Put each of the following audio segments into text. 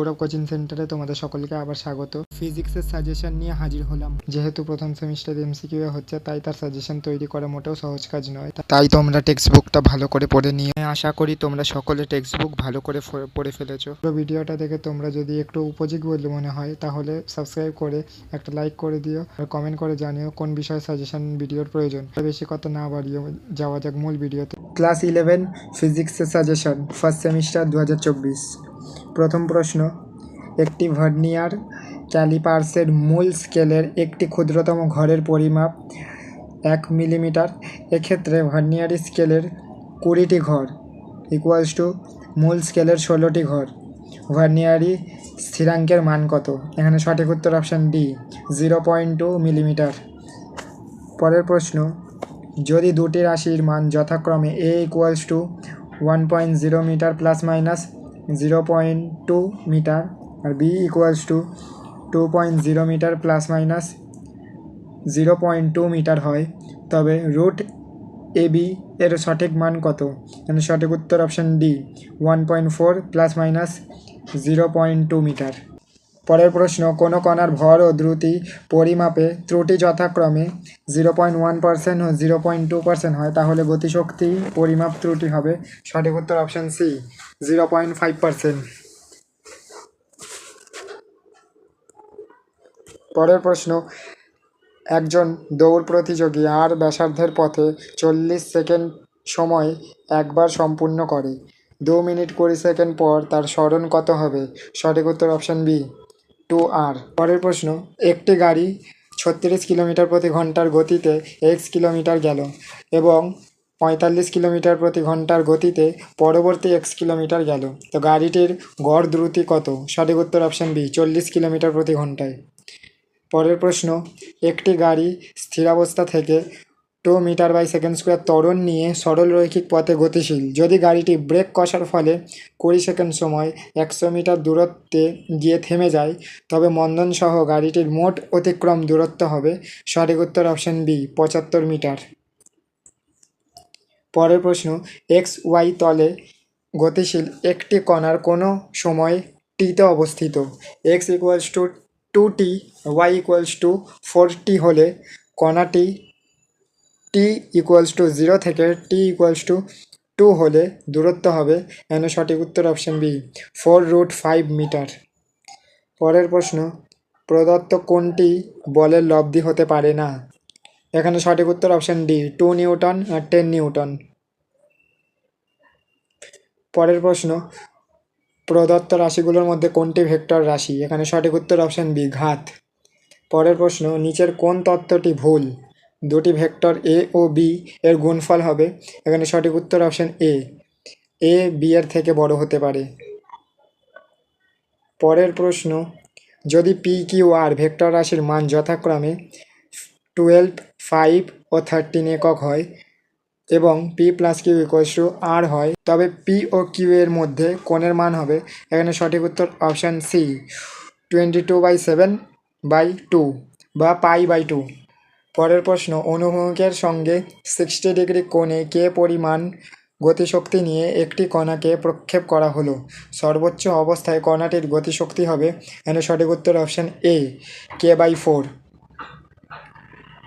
Sourav coaching সেন্টারে তোমাদের সকলকে আবার স্বাগত। ফিজিক্সের সাজেশন নিয়ে হাজির হলাম। যেহেতু প্রথম সেমিস্টার এমসিকিউ হচ্ছে, তাই তার সাজেশন তৈরি করা মোটেও সহজ কাজ নয়। তাই তোমরা টেক্সট বুকটা ভালো করে পড়ে নিয়ে আশা করি তোমরা সকলে টেক্সট বুক ভালো করে পড়ে ফেলেছো। পুরো ভিডিওটা দেখে তোমরা যদি একটু উপযোগী বলে মনে হয় তাহলে সাবস্ক্রাইব করে একটা লাইক করে দিও আর কমেন্ট করে জানিও কোন বিষয়ে সাজেশন ভিডিওর প্রয়োজন। বেশি কথা না বাড়িয়ে যাওয়া যাক মূল ভিডিওতে। ক্লাস 11 ফিজিক্সের সাজেশন, ফার্স্ট সেমিস্টার 2024। প্রথম প্রশ্ন, একটি ভার্নিয়ার ক্যালিপার্সের মূল স্কেলের একটি ক্ষুদ্রতম ঘরের পরিমাপ 1 মিলিমিটার। এক্ষেত্রে ভার্নিয়ার স্কেলের 20টি ঘর ইকুয়ালস টু মূল স্কেলের 16টি ঘর। ভার্নিয়ারি স্থিরাঙ্কের মান কত? এখানে সঠিক উত্তর অপশান ডি, 0.2 মিলিমিটার। পরের প্রশ্ন, যদি দুটি রাশির মান যথাক্রমে A equals to 1.0 metre plus minus 0.2 metre আর B equals to 2.0 metre plus minus 0.2 metre হয়, তবে রুট এ বি এর সঠিক মান কত? এখানে সঠিক উত্তর option D, 1.4 plus minus 0.2 metre. পরের প্রশ্ন, কোনো কণার ভর ও দ্রুতি পরিমাপে ত্রুটি যথাক্রমে 0.1% ও 0.2% হয়, তাহলে গতিশক্তি পরিমাপ ত্রুটি হবে। সঠিক উত্তর অপশান সি, 0.5%। পরের প্রশ্ন, একজন দৌড় প্রতিযোগী আর ব্যাসার্ধের পথে 40 সেকেন্ড সময় একবার সম্পূর্ণ করে। 2 মিনিট 20 সেকেন্ড পর তার স্মরণ কত হবে? সঠিক উত্তর অপশান বি, 2r। পরের প্রশ্ন, একটি গাড়ি 36 কিলোমিটার প্রতি ঘন্টার গতিতে x কিলোমিটার গেল এবং 45 কিলোমিটার প্রতি ঘন্টার গতিতে পরবর্তী x কিলোমিটার গেল, তো গাড়িটির গড় দ্রুতি কত? সঠিক উত্তর অপশান বি, 40 কিলোমিটার প্রতি ঘন্টায়। পরের প্রশ্ন, একটি গাড়ি স্থিরাবস্থা থেকে 2 মিটার বাই সেকেন্ড স্কোয়ার ত্বরণ নিয়ে সরল রৈখিক পথে গতিশীল। যদি গাড়িটি ব্রেক কষার ফলে 20 সেকেন্ড সময় 100 মিটার দূরত্বে গিয়ে থেমে যায়, তবে মন্দন সহ গাড়িটির মোট অতিক্রম দূরত্ব হবে। সঠিক উত্তর অপশান বি, 75 মিটার। পরের প্রশ্ন, এক্স ওয়াই তলে গতিশীল একটি কণার কোনো সময় টিতে অবস্থিত। X equals to 2t, Y equals to 4t হলে কণাটি টি ইকুয়ালস টু 0 থেকে টি ইকুয়ালস টু 2 হলে দূরত্ব হবে। এখানে সঠিক উত্তর অপশান বি, 4√5 মিটার। পরের প্রশ্ন, প্রদত্ত কোনটি বলের লব্ধি হতে পারে না? এখানে সঠিক উত্তর অপশান ডি, 2 নিউটন আর 10 নিউটন। পরের প্রশ্ন, প্রদত্ত রাশিগুলোর মধ্যে কোনটি ভেক্টর রাশি? এখানে সঠিক উত্তর অপশান বি, ঘাত। পরের প্রশ্ন, নিচের কোন তত্ত্বটি ভুল? দুটি ভেক্টর এ ও বি এর গুণফল হবে। এখানে সঠিক উত্তর অপশান এ, এ বি এর থেকে বড় হতে পারে। পরের প্রশ্ন, যদি পি কিউ আর ভেক্টর রাশির মান যথাক্রমে 12, 5 ও 13 একক হয় এবং P plus Q equals to R হয়, তবে পি ও কিউ এর মধ্যে কোণের মান হবে। এখানে সঠিক উত্তর অপশান সি, 22/7/2 বা π/2। পরের প্রশ্ন, অনুভূমিকের সঙ্গে 60 ডিগ্রি কোণে কে পরিমাণ গতিশক্তি নিয়ে একটি কণাকে প্রক্ষেপ করা হলো? সর্বোচ্চ অবস্থায় কণাটির গতিশক্তি হবে। এখানে সঠিক উত্তর অপশান এ, k/4।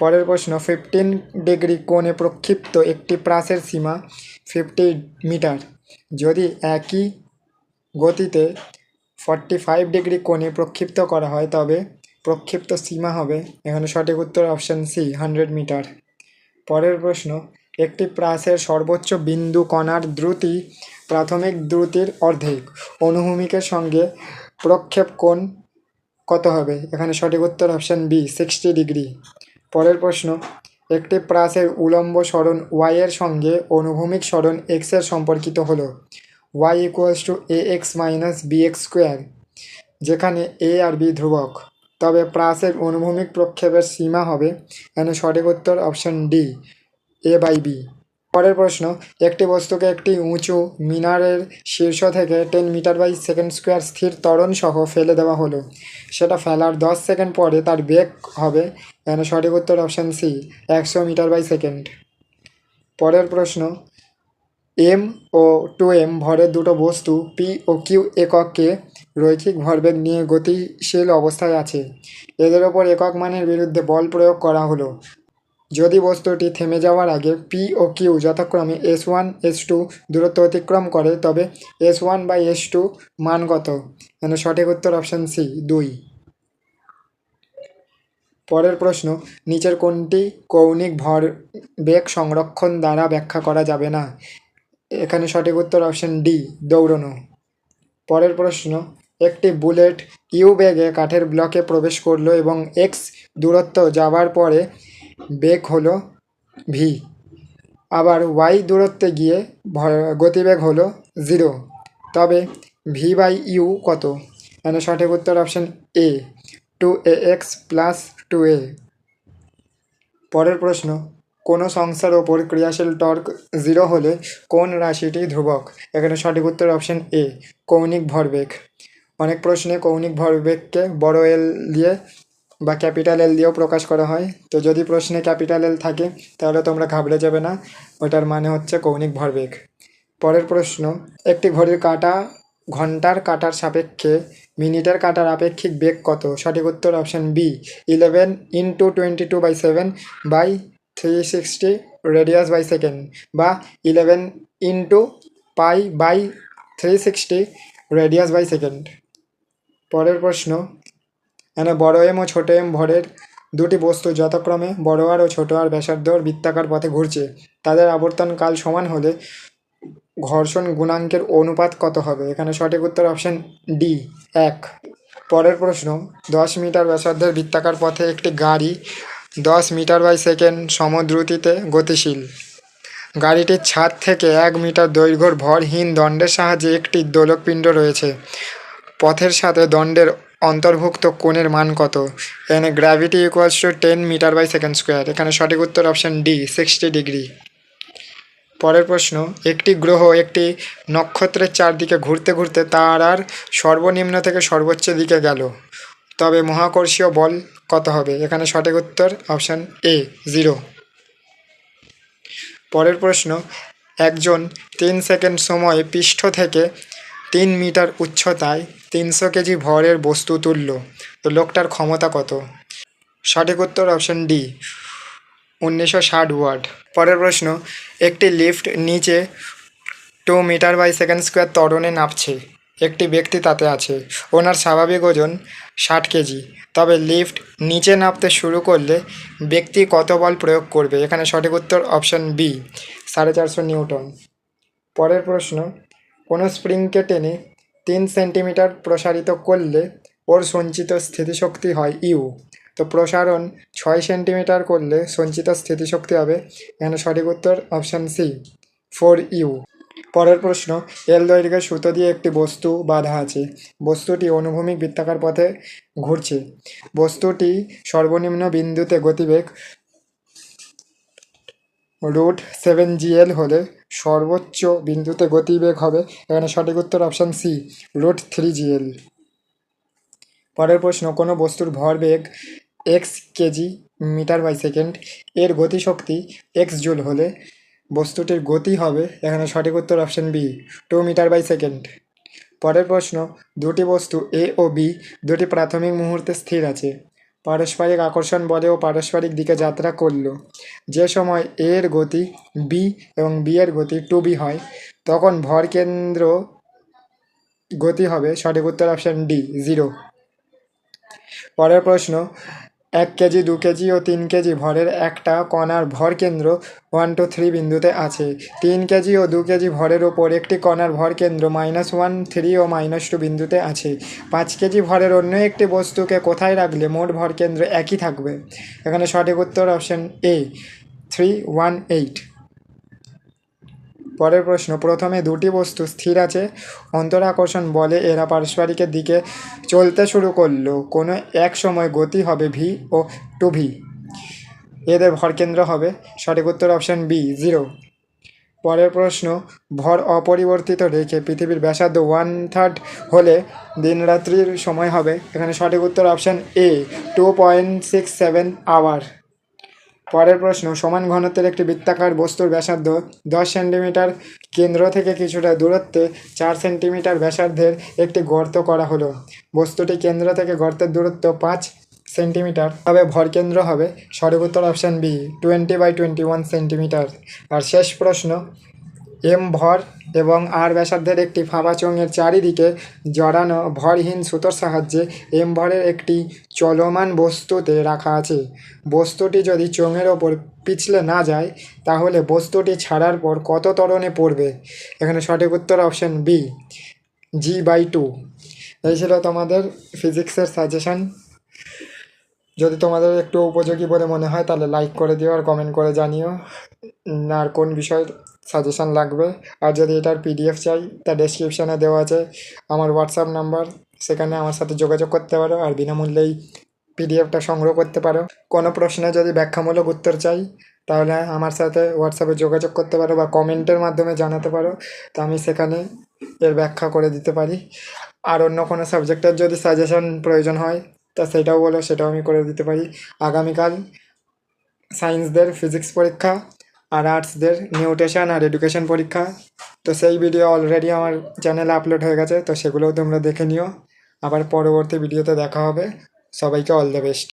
পরের প্রশ্ন, 15 ডিগ্রি কোণে প্রক্ষিপ্ত একটি প্রাসের সীমা 50 মিটার। যদি একই গতিতে 45 ডিগ্রি কোণে প্রক্ষিপ্ত করা হয়, তবে প্রক্ষিপ্ত সীমা হবে। এখানে সঠিক উত্তর অপশান সি, 100 মিটার। পরের প্রশ্ন, একটি প্রাসের সর্বোচ্চ বিন্দু কণার দ্রুতি প্রাথমিক দ্রুতির অর্ধেক। অনুভূমিকের সঙ্গে প্রক্ষেপ কোণ কত হবে? এখানে সঠিক উত্তর অপশান বি, 60 ডিগ্রি। পরের প্রশ্ন, একটি প্রাসের উলম্ব সরণ ওয়াই এর সঙ্গে অনুভূমিক সরণ এক্স এর সম্পর্কিত হলো। Y equals to A X minus B X square, যেখানে এ আর বি ধ্রুবক, তবে প্রাসের অনুভূমিক প্রক্ষেপের সীমা হবে। এখানে সঠিক উত্তর অপশান ডি, a/b। পরের প্রশ্ন, একটি বস্তুকে একটি উঁচু মিনারের শীর্ষ থেকে 10 মিটার বাই সেকেন্ড স্কোয়ার স্থির ত্বরণ সহ ফেলে দেওয়া হলো। সেটা ফেলার 10 সেকেন্ড পরে তার বেগ হবে। এখানে সঠিক উত্তর option C, 100 metre by second. পরের প্রশ্ন, এম ও 2m ভরের দুটো বস্তু পি ও কিউ এককে রৈখিক ভরবেগ নিয়ে গতিশীল অবস্থায় আছে। এদের ওপর একক মানের বিরুদ্ধে বল প্রয়োগ করা হলো। যদি বস্তুটি থেমে যাওয়ার আগে পি ও কিউ যথাক্রমে S1 S2 দূরত্ব অতিক্রম করে, তবে S1 বা S2 মান কত? মানে সঠিক উত্তর অপশান সি 2। পরের প্রশ্ন, নিচের কোনটি কৌণিক ভরবেগ সংরক্ষণ দ্বারা ব্যাখ্যা করা যাবে না? এখানে সঠিক উত্তর অপশান ডি দৌড়ানো। পরের প্রশ্ন, একটি বুলেট ইউ বেগে কাঠের ব্লকে প্রবেশ করলো এবং এক্স দূরত্ব যাবার পরে বেগ হলো ভি, আবার ওয়াই দূরত্বে গিয়ে গতিবেগ হলো 0, তবে ভি বাই ইউ কত? মানে সঠিক উত্তর option A 2ax plus 2a। পরের প্রশ্ন, কোনো সংস্থার ওপর ক্রিয়াশীল টর্ক 0 হলে কোন রাশিটি ধ্রুবক? এখানে সঠিক উত্তর অপশান এ কৌণিক ভরবেগ। অনেক প্রশ্নে কৌণিক ভরবেগকে বড় এল দিয়ে বা ক্যাপিটাল এল দিয়েও প্রকাশ করা হয়। তো যদি প্রশ্নে ক্যাপিটাল এল থাকে তাহলে তোমরা ঘাবড়ে যাবে না, ওটার মানে হচ্ছে কৌণিক ভরবেগ। পরের প্রশ্ন, একটি ঘড়ির কাঁটা ঘন্টার কাঁটার সাপেক্ষে মিনিটের কাঁটার আপেক্ষিক বেগ কত? সঠিক উত্তর option B 11 × 22/7/360 radius by second, বা 11 × π/360 রেডিয়াস বাই সেকেন্ড। পরের প্রশ্ন, এখানে বড় এম ও ছোট এম ভরের দুটি বস্তু যথাক্রমে বড় আর ও ছোট আর ব্যাসার্ধর বৃত্তাকার পথে ঘুরছে, তাদের আবর্তন কাল সমান হলে ঘর্ষণ গুণাঙ্কের অনুপাত কত হবে? এখানে সঠিক উত্তর অপশান ডি 1। পরের প্রশ্ন, 10 মিটার ব্যাসার্ধের বৃত্তাকার পথে একটি গাড়ি 10 মিটার বাই সেকেন্ড সমদ্রুতিতে গতিশীল। গাড়িটির ছাদ থেকে 1 মিটার দৈর্ঘ্যর ভরহীন দণ্ডের সাহায্যে একটি দোলকপিণ্ড রয়েছে। পথের সাথে দণ্ডের অন্তর্ভুক্ত কোণের মান কত? এখানে gravity equals to 10 metre by second square. এখানে সঠিক উত্তর অপশান ডি 60 ডিগ্রি। পরের প্রশ্ন, একটি গ্রহ একটি নক্ষত্রের চারদিকে ঘুরতে ঘুরতে তারার সর্বনিম্ন থেকে সর্বোচ্চ দিকে গেল, তবে মহাকর্ষীয় বল কত হবে? এখানে সঠিক উত্তর অপশান এ 0। পরের প্রশ্ন, একজন 3 সেকেন্ড সময়ে পৃষ্ঠ থেকে 3 মিটার উচ্চতায় 300 কেজি ভরের বস্তু তুলল, তো লোকটার ক্ষমতা কত? সঠিক উত্তর অপশান ডি 1960 ওয়াট। পরের প্রশ্ন, একটি লিফট নিচে 2 মিটার বাই সেকেন্ড স্কোয়ার ত্বরণে নামছে, একটি ব্যক্তি তাতে আছে, ওনার স্বাভাবিক ওজন 60 কেজি, তবে লিফট নিচে নামতে শুরু করলে ব্যক্তি কত বল প্রয়োগ করবে? এখানে সঠিক উত্তর অপশান বি 450 নিউটন। পরের প্রশ্ন, কোনো স্প্রিংকে টেনে 3 সেন্টিমিটার প্রসারিত করলে ওর সঞ্চিত স্থিতিশক্তি হয় ইউ, তো প্রসারণ 6 সেন্টিমিটার করলে সঞ্চিত স্থিতিশক্তি হবে, এখানে সঠিক উত্তর অপশান সি 4u। পরের প্রশ্ন, এল দৈর্ঘ্যের সুতো দিয়ে একটি বস্তু বাঁধা আছে, বস্তুটি অনুভূমিক বৃত্তাকার পথে ঘুরছে, বস্তুটি সর্বনিম্ন বিন্দুতে গতিবেগ √7gl হলে সর্বোচ্চ বিন্দুতে গতিবেগ হবে, এখানে সঠিক উত্তর অপশান সি √3gl। পরের প্রশ্ন, কোনো বস্তুর ভরবেগ X KG metre by second, এর গতিশক্তি এক্স জুল হলে বস্তুটির গতি হবে, এখানে সঠিক উত্তর option B 2 metre by second. পরের প্রশ্ন, দুটি বস্তু এ ও বি দুটি প্রাথমিক মুহূর্তে স্থির আছে, পারস্পরিক আকর্ষণ বলে ও পারস্পরিক দিকে যাত্রা করল, যে সময় এ এর গতি বি এবং বি এর গতি 2b হয়, তখন ভরকেন্দ্র গতি হবে, সঠিক উত্তর অপশান ডি 0। পরের প্রশ্ন, 1 কেজি 2 কেজি ও 3 কেজি ভরের একটা কণার ভরকেন্দ্র 1 2 3 বিন্দুতে আছে, 3 কেজি ও 2 কেজি ভরের ওপর একটি কণার ভরকেন্দ্র -1 3 ও -2 বিন্দুতে আছে, 5 কেজি ভরের অন্য একটি বস্তুকে কোথায় রাখলে মোট ভরকেন্দ্র একই থাকবে? এখানে সঠিক উত্তর অপশান এ 318। পরের প্রশ্ন, প্রথমে দুটি বস্তু স্থির আছে, অন্তরাকর্ষণ বলে এরা পারস্পরিকের দিকে চলতে শুরু করলো, কোনো এক সময় গতি হবে ভি ও 2v, এদের ভরকেন্দ্র হবে, সঠিক উত্তর অপশান বি 0। পরের প্রশ্ন, ভর অপরিবর্তিত রেখে পৃথিবীর ব্যাসার্ধ 1/3 হলে দিন রাত্রির সময় হবে, এখানে সঠিক উত্তর অপশান এ 2.67 আওয়ার। পরের প্রশ্ন, সমান ঘনত্বের একটি বৃত্তাকার বস্তুর ব্যাসার্ধ 10 সেন্টিমিটার, কেন্দ্র থেকে কিছুটা দূরত্বে 4 সেন্টিমিটার ব্যাসার্ধের একটি গর্ত করা হলো। বস্তুটি কেন্দ্র থেকে গর্তের দূরত্ব 5 সেন্টিমিটার, তবে ভরকেন্দ্র হবে। সঠিক উত্তর অপশান বি, 20/21 সেন্টিমিটার। আর শেষ প্রশ্ন, এম ভর এবং আর ব্যাসার্ধের একটি ফাঁপা চোঙের চারিদিকে জড়ানো ভরহীন সুতোর সাহায্যে এম ভরের একটি চলমান বস্তুতে রাখা আছে। বস্তুটি যদি চোঙের ওপর পিছলে না যায়, তাহলে বস্তুটি ছাড়ার পর কত ত্বরণে পড়বে? এখানে সঠিক উত্তর অপশান বি, G/2। এই ছিল তোমাদের ফিজিক্সের সাজেশন। যদি তোমাদের একটু উপযোগী বলে মনে হয় তাহলে লাইক করে দিও আর কমেন্ট করে জানিও আর কোন বিষয়ের সাজেশান লাগবে। আর যদি এটার পিডিএফ চাই, তা ডেসক্রিপশানে দেওয়া আছে আমার হোয়াটসঅ্যাপ নাম্বার, সেখানে আমার সাথে যোগাযোগ করতে পারো আর বিনামূল্যেই পিডিএফটা সংগ্রহ করতে পারো। কোনো প্রশ্নে যদি ব্যাখ্যামূলক উত্তর চাই, তাহলে আমার সাথে হোয়াটসঅ্যাপে যোগাযোগ করতে পারো বা কমেন্টের মাধ্যমে জানাতে পারো, তো আমি সেখানে এর ব্যাখ্যা করে দিতে পারি। আর অন্য কোনো সাবজেক্টের যদি সাজেশন প্রয়োজন হয়, তা সেটাও বলো, সেটাও আমি করে দিতে পারি। আগামীকাল সায়েন্সদের ফিজিক্স পরীক্ষা আর আর্টসদের নিউট্রিশন আর এডুকেশন পরীক্ষা, তো সেই ভিডিও অলরেডি আমার চ্যানেলে আপলোড হয়ে গেছে, তো সেগুলোও তোমরা দেখে নিও। আবার পরবর্তী ভিডিওতে দেখা হবে। সবাইকে অল দ্য বেস্ট।